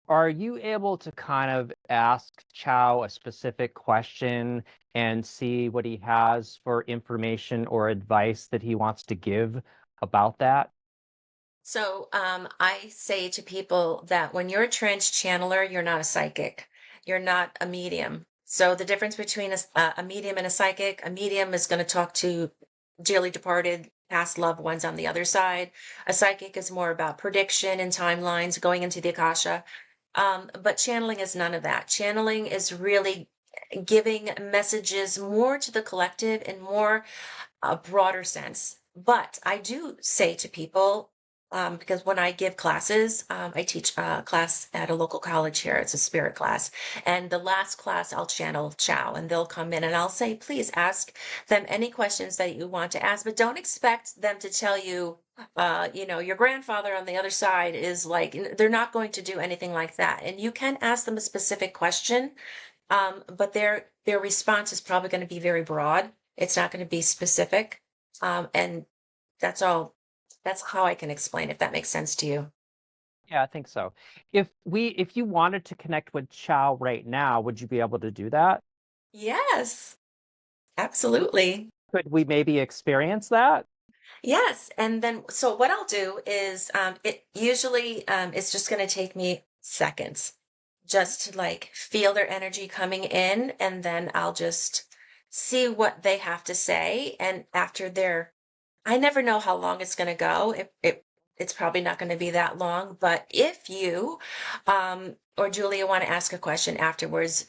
are you able to kind of ask Chow a specific question and see what he has for information or advice that he wants to give about that? So I say to people that when you're a trance channeler, you're not a psychic. You're not a medium. So the difference between a medium and a medium is going to talk to dearly departed past loved ones on the other side. A psychic is more about prediction and timelines going into the Akasha. But channeling is none of that. Channeling is really giving messages more to the collective in more a broader sense. But I do say to people, because when I give classes, I teach a class at a local college here. It's a spirit class. And the last class, I'll channel Chow, and they'll come in and I'll say, please ask them any questions that you want to ask, but don't expect them to tell you, your grandfather on the other side is like, they're not going to do anything like that. And you can ask them a specific question, but their response is probably going to be very broad. It's not going to be specific. And that's all. That's how I can explain, if that makes sense to you. Yeah, I think so. If you wanted to connect with Chow right now, would you be able to do that? Yes, absolutely. Could we maybe experience that? Yes. And then, so what I'll do is, it usually, it's just going to take me seconds just to like feel their energy coming in. And then I'll just see what they have to say. And after I never know how long it's going to go. It's probably not going to be that long. But if you, or Julia want to ask a question afterwards,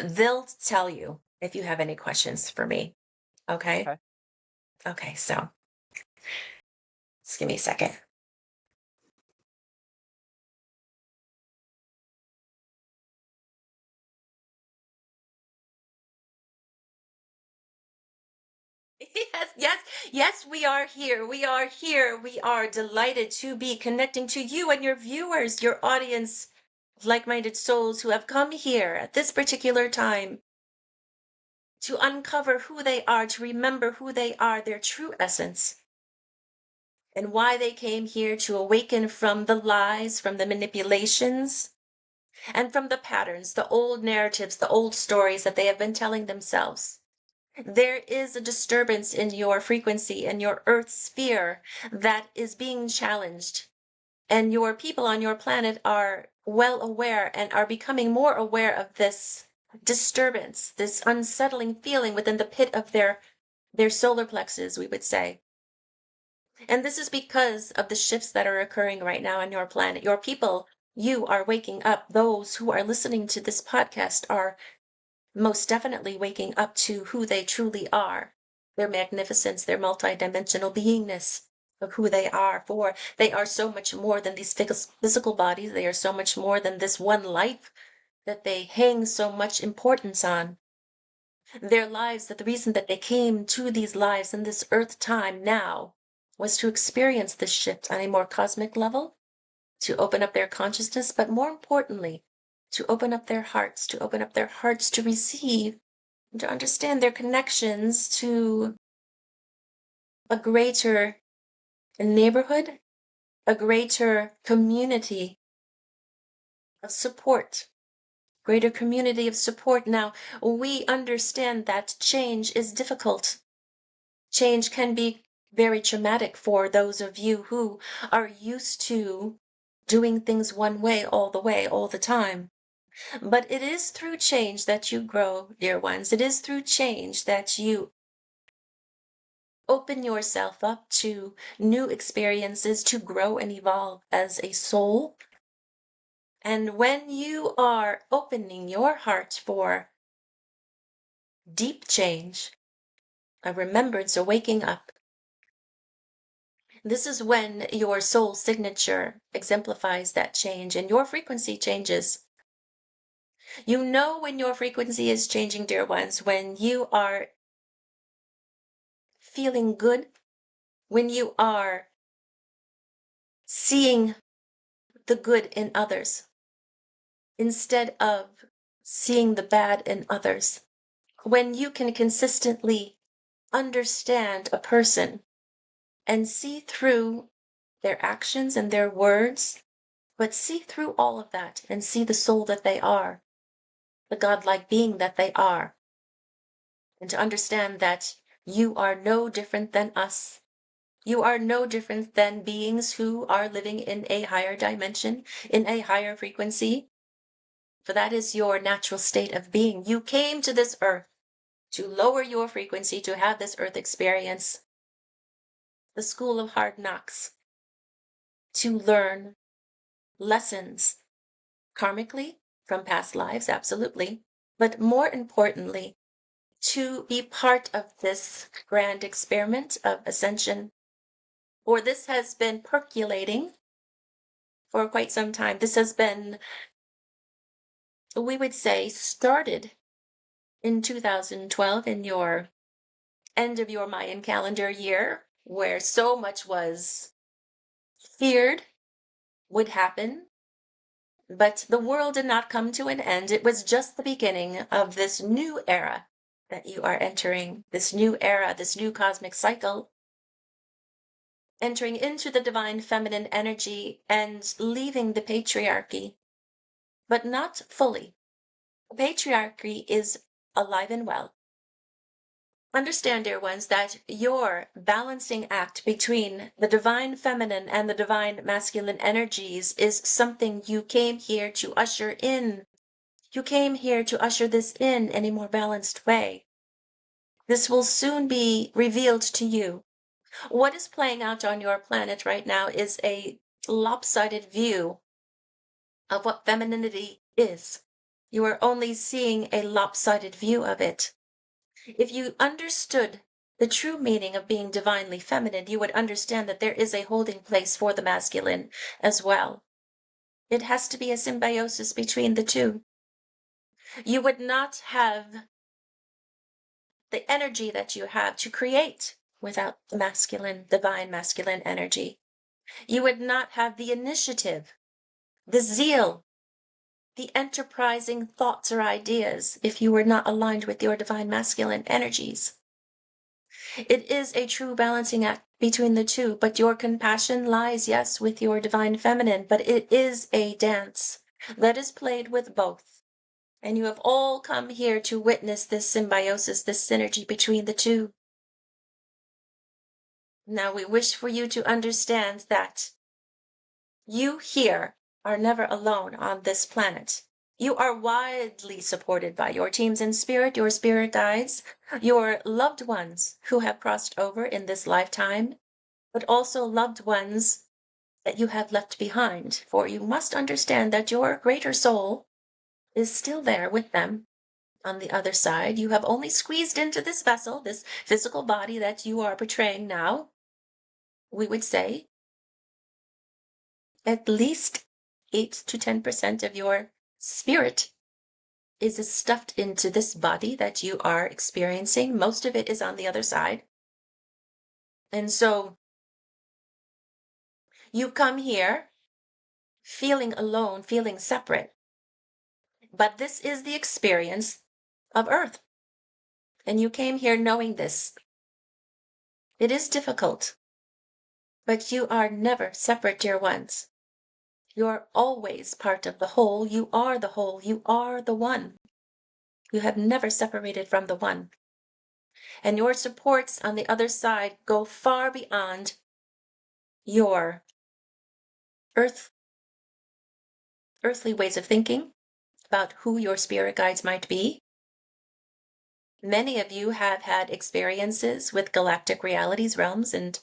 they'll tell you if you have any questions for me. Okay. Okay. Okay. So just give me a second. Yes, yes, yes, we are here. We are here. We are delighted to be connecting to you and your viewers, your audience of like-minded souls who have come here at this particular time to uncover who they are, to remember who they are, their true essence, and why they came here to awaken from the lies, from the manipulations, and from the patterns, the old narratives, the old stories that they have been telling themselves. There is a disturbance in your frequency, in your earth sphere, that is being challenged. And your people on your planet are well aware and are becoming more aware of this disturbance, this unsettling feeling within the pit of their solar plexus, we would say. And this is because of the shifts that are occurring right now on your planet. Your people, you are waking up. Those who are listening to this podcast are most definitely waking up to who they truly are, their magnificence, their multidimensional beingness of who they are. For they are so much more than these physical bodies. They are so much more than this one life that they hang so much importance on. Their lives, that the reason that they came to these lives in this earth time now was to experience this shift on a more cosmic level, to open up their consciousness, but more importantly, to open up their hearts, to receive and to understand their connections to a greater neighborhood, a greater community of support, greater community of support. Now, we understand that change is difficult. Change can be very traumatic for those of you who are used to doing things one way, all the time. But it is through change that you grow, dear ones. It is through change that you open yourself up to new experiences, to grow and evolve as a soul. And when you are opening your heart for deep change, a remembrance, a waking up, this is when your soul signature exemplifies that change and your frequency changes. You know when your frequency is changing, dear ones, when you are feeling good, when you are seeing the good in others instead of seeing the bad in others. When you can consistently understand a person and see through their actions and their words, but see through all of that and see the soul that they are, the godlike being that they are, and to understand that you are no different than us. You are no different than beings who are living in a higher dimension, in a higher frequency, for that is your natural state of being. You came to this earth to lower your frequency, to have this earth experience, the school of hard knocks, to learn lessons karmically from past lives, absolutely, but more importantly, to be part of this grand experiment of ascension. For this has been percolating for quite some time. This has been, we would say, started in 2012, in your end of your Mayan calendar year, where so much was feared would happen. But the world did not come to an end. It was just the beginning of this new era. that you are entering this new era, this new cosmic cycle, entering into the divine feminine energy and leaving the patriarchy, but not fully. Patriarchy is alive and well. Understand, dear ones, that your balancing act between the divine feminine and the divine masculine energies is something you came here to usher in. You came here to usher this in a more balanced way. This will soon be revealed to you. What is playing out on your planet right now is a lopsided view of what femininity is. You are only seeing a lopsided view of it. If you understood the true meaning of being divinely feminine, you would understand that there is a holding place for the masculine as well. It has to be a symbiosis between the two. You would not have the energy that you have to create without the masculine, divine masculine energy. You would not have the initiative, the zeal, the enterprising thoughts or ideas if you were not aligned with your divine masculine energies. It is a true balancing act between the two, but your compassion lies, yes, with your divine feminine, but it is a dance that is played with both. And you have all come here to witness this symbiosis, this synergy between the two. Now we wish for you to understand that you here are never alone on this planet. You are widely supported by your teams in spirit, your spirit guides, your loved ones who have crossed over in this lifetime, but also loved ones that you have left behind. For you must understand that your greater soul is still there with them on the other side. You have only squeezed into this vessel, this physical body that you are portraying now. We would say at least 8 to 10% of your spirit is stuffed into this body that you are experiencing. Most of it is on the other side. And so you come here feeling alone, feeling separate. But this is the experience of Earth. And you came here knowing this. It is difficult, but you are never separate, dear ones. You are always part of the whole. You are the whole. You are the one. You have never separated from the one. And your supports on the other side go far beyond your earthly ways of thinking about who your spirit guides might be. Many of you have had experiences with galactic realities, realms, and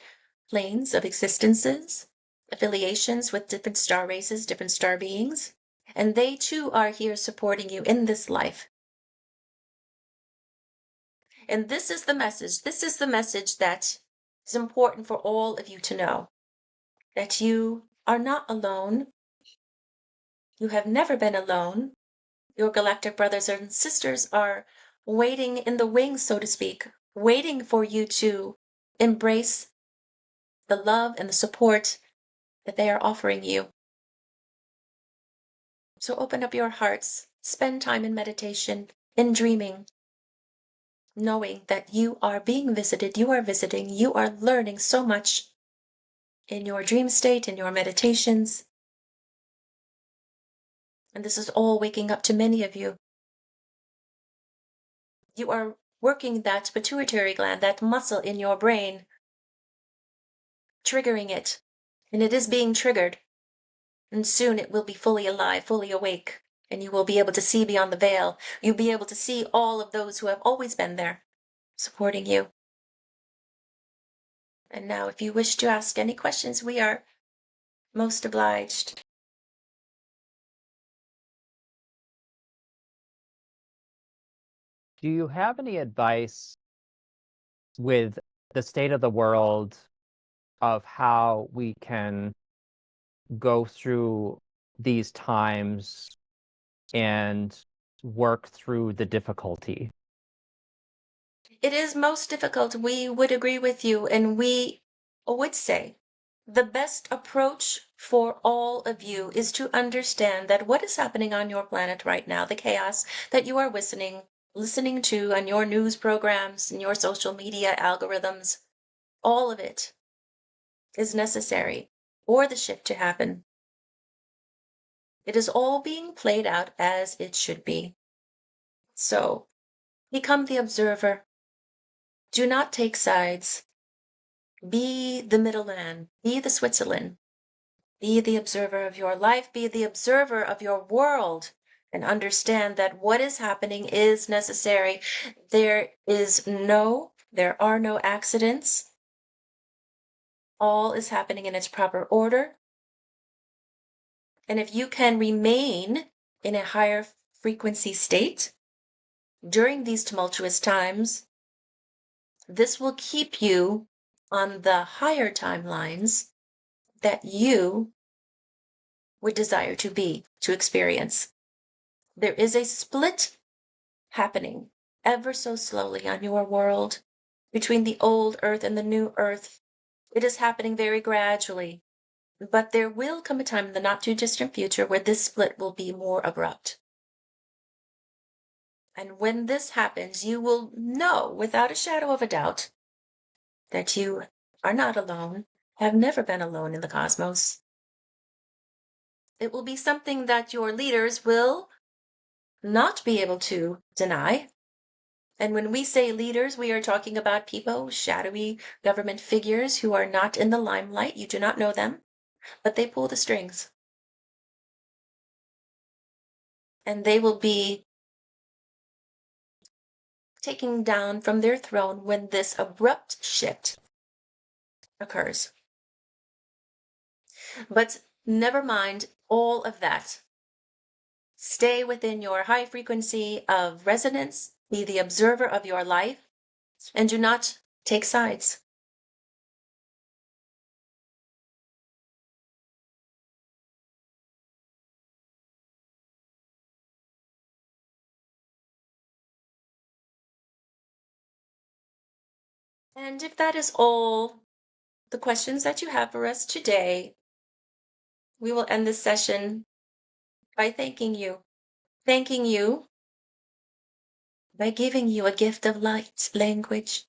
planes of existences, affiliations with different star races, different star beings, and they too are here supporting you in this life. And this is the message. This is the message that is important for all of you to know, that you are not alone. You have never been alone. Your galactic brothers and sisters are waiting in the wings, so to speak, waiting for you to embrace the love and the support that they are offering you. So open up your hearts, spend time in meditation, in dreaming, knowing that you are being visited, you are visiting, you are learning so much in your dream state, in your meditations. And this is all waking up to many of you. You are working that pituitary gland, that muscle in your brain, triggering it, and it is being triggered. And soon it will be fully alive, fully awake, and you will be able to see beyond the veil. You'll be able to see all of those who have always been there, supporting you. And now, if you wish to ask any questions, we are most obliged. Do you have any advice with the state of the world of how we can go through these times and work through the difficulty? It is most difficult. We would agree with you, and we would say the best approach for all of you is to understand that what is happening on your planet right now, the chaos that you are witnessing, listening to on your news programs and your social media algorithms, all of it is necessary for the shift to happen. It is all being played out as it should be. So, become the observer. Do not take sides. Be the middleman. Be the Switzerland. Be the observer of your life. Be the observer of your world. And understand that what is happening is necessary. There are no accidents. All is happening in its proper order. And if you can remain in a higher frequency state during these tumultuous times, this will keep you on the higher timelines that you would desire to experience. There is a split happening ever so slowly on your world between the old earth and the new earth. It is happening very gradually, but there will come a time in the not too distant future where this split will be more abrupt. And when this happens, you will know without a shadow of a doubt that you are not alone, have never been alone in the cosmos. It will be something that your leaders will not be able to deny. And when we say leaders, we are talking about people, shadowy government figures who are not in the limelight. You do not know them, but they pull the strings. And they will be taken down from their throne when this abrupt shift occurs. But never mind all of that. Stay within your high frequency of resonance, be the observer of your life, and do not take sides. And if that is all the questions that you have for us today, we will end this session by thanking you. Thanking you by giving you a gift of light language,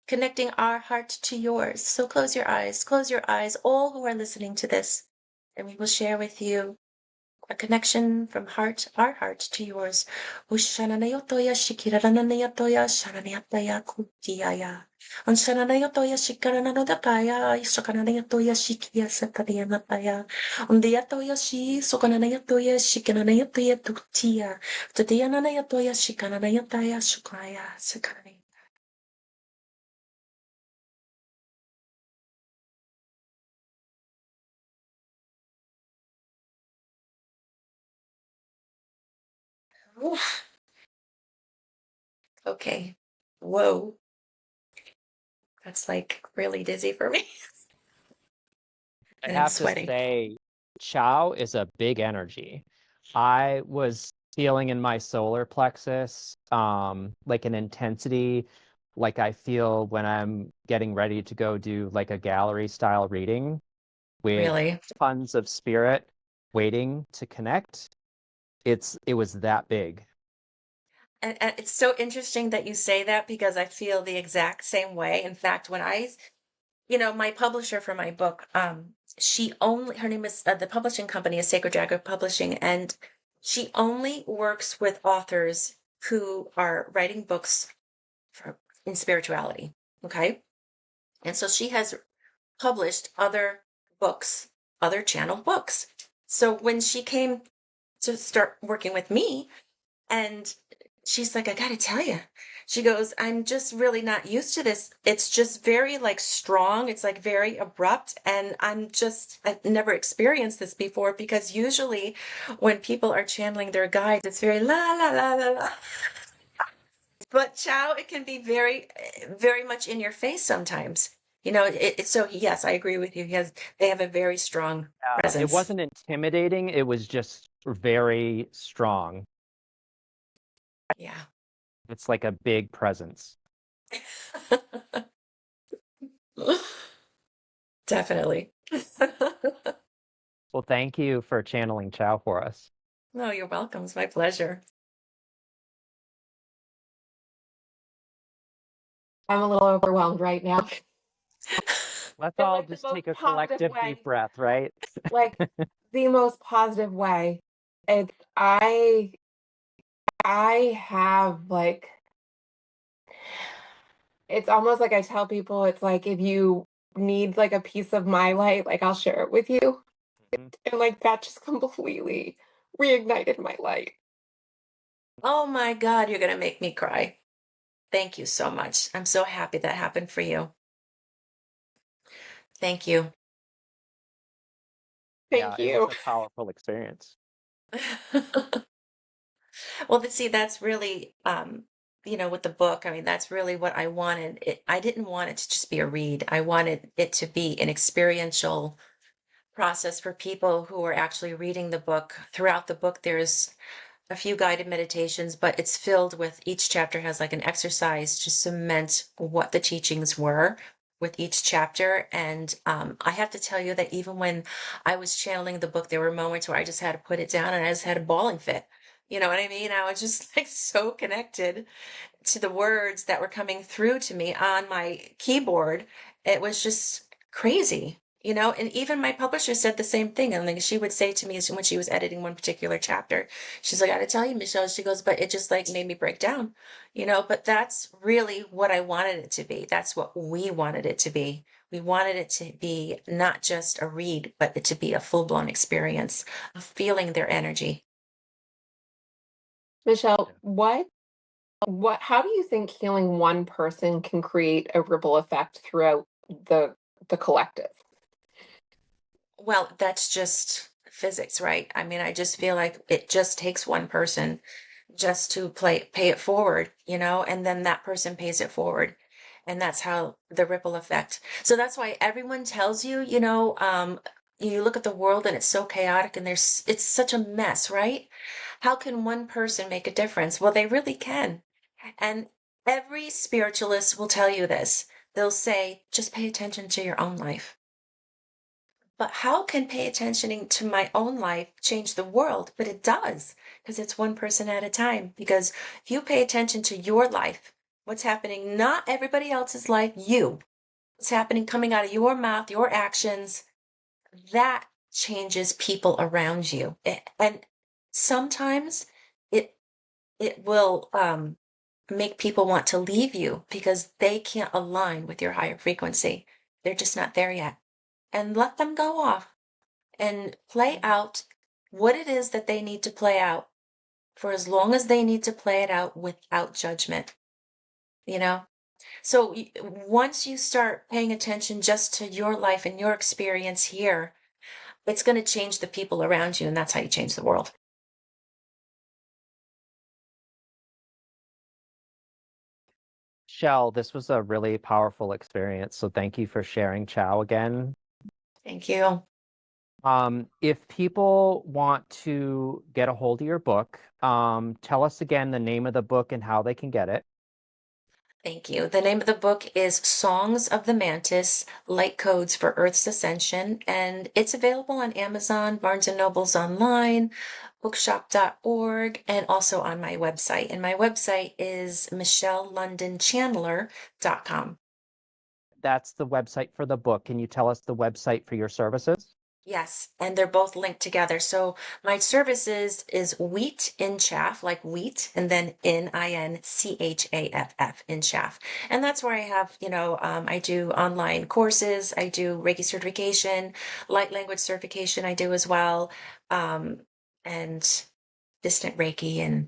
connecting our heart to yours. So close your eyes, all who are listening to this, and we will share with you a connection from our heart to yours. Ushananayotoya shikirarananayotoya shananayataya kutiyaya. Unshananayotoya shikarananodakaya sokananayotoya shikiya satanayanataya. Undiyatoya shi sokananayotoya shikananayotoya tutiya. Tutiyananayotoya shikananayataya shukaya sakanay. Okay. Whoa. That's like really dizzy for me. I And I'm have to sweating. say, Chow is a big energy. I was feeling in my solar plexus, like an intensity, like I feel when I'm getting ready to go do like a gallery style reading with Really. tons of spirit waiting to connect. It was that big. And it's so interesting that you say that because I feel the exact same way. In fact, my publisher for my book, her name is, the publishing company is Sacred Dragon Publishing, and she only works with authors who are writing books in spirituality. Okay. And so she has published other books, other channeled books. So when she came to start working with me, and she's like, I gotta tell you, she goes, I'm just really not used to this. It's just very like strong. It's like very abrupt. And I've never experienced this before because usually when people are channeling their guides, it's very la la la la la. But Chow, it can be very, very much in your face sometimes. So yes, I agree with you. They have a very strong It presence. wasn't intimidating, it was just very strong. Yeah. It's like a big presence. Definitely. Well, thank you for channeling Chow for us. No, you're welcome. It's my pleasure. I'm a little overwhelmed right now. Let's In all like the just most take a positive collective deep way. breath, right? Like the most positive way. It's I have like it's almost like I tell people it's like if you need like a piece of my light, like I'll share it with you. Mhm. And like that just completely reignited my light. Oh my God, you're going to make me cry. Thank you so much. I'm so happy that happened for you. Thank you. Yeah, Thank it was you. a powerful experience. Well, see, that's really, with the book, I mean, that's really what I wanted. I didn't want it to just be a read. I wanted it to be an experiential process for people who are actually reading the book. Throughout the book, there's a few guided meditations, but it's filled with each chapter has like an exercise to cement what the teachings were with each chapter. And I have to tell you that even when I was channeling the book, there were moments where I just had to put it down and I just had a bawling fit. You know what I mean? I was just like so connected to the words that were coming through to me on my keyboard. It was just crazy, and even my publisher said the same thing. And like she would say to me when she was editing one particular chapter, she's like, I gotta tell you, Michelle, she goes, but it just like made me break down, but that's really what I wanted it to be. That's what we wanted it to be. We wanted it to be not just a read, but it to be a full-blown experience of feeling their energy. Michelle, how do you think healing one person can create a ripple effect throughout the collective? Well, that's just physics, right? I mean, I just feel like it just takes one person just to pay it forward, and then that person pays it forward. And that's how the ripple effect. So that's why everyone tells you, you look at the world and it's so chaotic and it's such a mess, right? How can one person make a difference? Well, they really can. And every spiritualist will tell you this. They'll say, just pay attention to your own life. But how can pay attention to my own life change the world? But it does, because it's one person at a time. Because if you pay attention to your life, what's happening, not everybody else's life, what's happening coming out of your mouth, your actions, that changes people around you. And sometimes it it will make people want to leave you because they can't align with your higher frequency. They're just not there yet. And let them go off and play out what it is that they need to play out for as long as they need to play it out without judgment, you know? So once you start paying attention just to your life and your experience here, it's going to change the people around you, and that's how you change the world. Shell, this was a really powerful experience. So thank you for sharing Chow again. Thank you. If people want to get a hold of your book, tell us again the name of the book and how they can get it. Thank you. The name of the book is Songs of the Mantis, Light Codes for Earth's Ascension, and it's available on Amazon, Barnes & Noble's online, bookshop.org, and also on my website. And my website is michelelondonchanneler.com. That's the website for the book. Can you tell us the website for your services? Yes, and they're both linked together. So my services is wheat in chaff, like wheat, and then INCHAFF in chaff. And that's where I have, I do online courses, I do Reiki certification, light language certification, I do as well, and distant Reiki and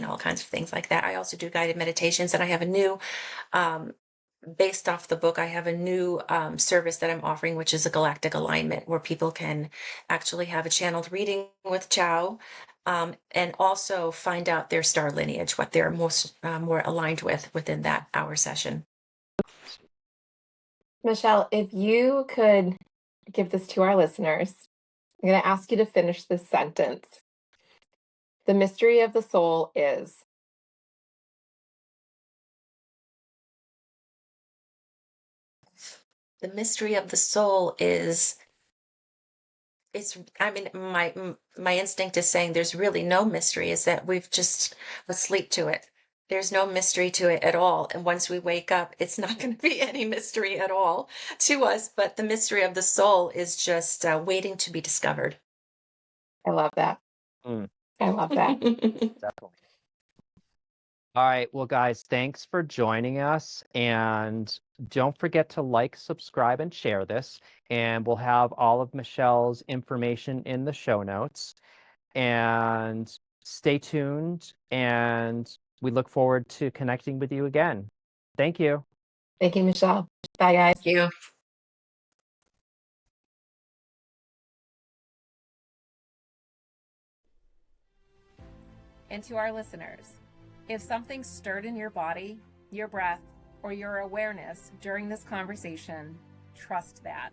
all kinds of things like that. I also do guided meditations, and I have a new based off the book, I have a new service that I'm offering, which is a galactic alignment, where people can actually have a channeled reading with Chow, and also find out their star lineage, what they're most more aligned with within that hour session. Michelle, if you could give this to our listeners, I'm going to ask you to finish this sentence. The mystery of the soul is. The mystery of the soul is. I mean, my instinct is saying there's really no mystery, is that we've just asleep to it. There's no mystery to it at all. And once we wake up, it's not going to be any mystery at all to us. But the mystery of the soul is just waiting to be discovered. I love that. Mm, I love that. definitely. All right. Well, guys, thanks for joining us. And don't forget to like, subscribe, and share this. And we'll have all of Michelle's information in the show notes. And stay tuned. And we look forward to connecting with you again. Thank you. Thank you, Michelle. Bye, guys. Thank you. And to our listeners, if something stirred in your body, your breath, or your awareness during this conversation, trust that.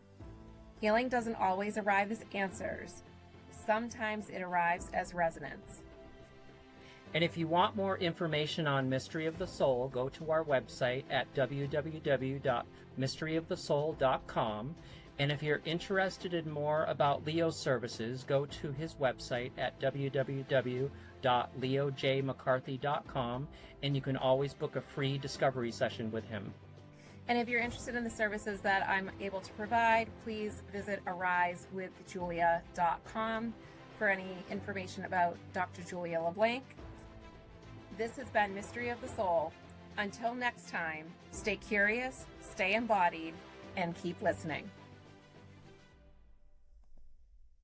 Healing doesn't always arrive as answers. Sometimes it arrives as resonance. And if you want more information on Mystery of the Soul, go to our website at www.mysteryofthesoul.com. And if you're interested in more about Leo's services, go to his website at www.leojmccarthy.com, and you can always book a free discovery session with him. And if you're interested in the services that I'm able to provide, please visit arisewithjulia.com for any information about Dr. Julia LeBlanc. This has been Mystery of the Soul. Until next time, stay curious, stay embodied, and keep listening.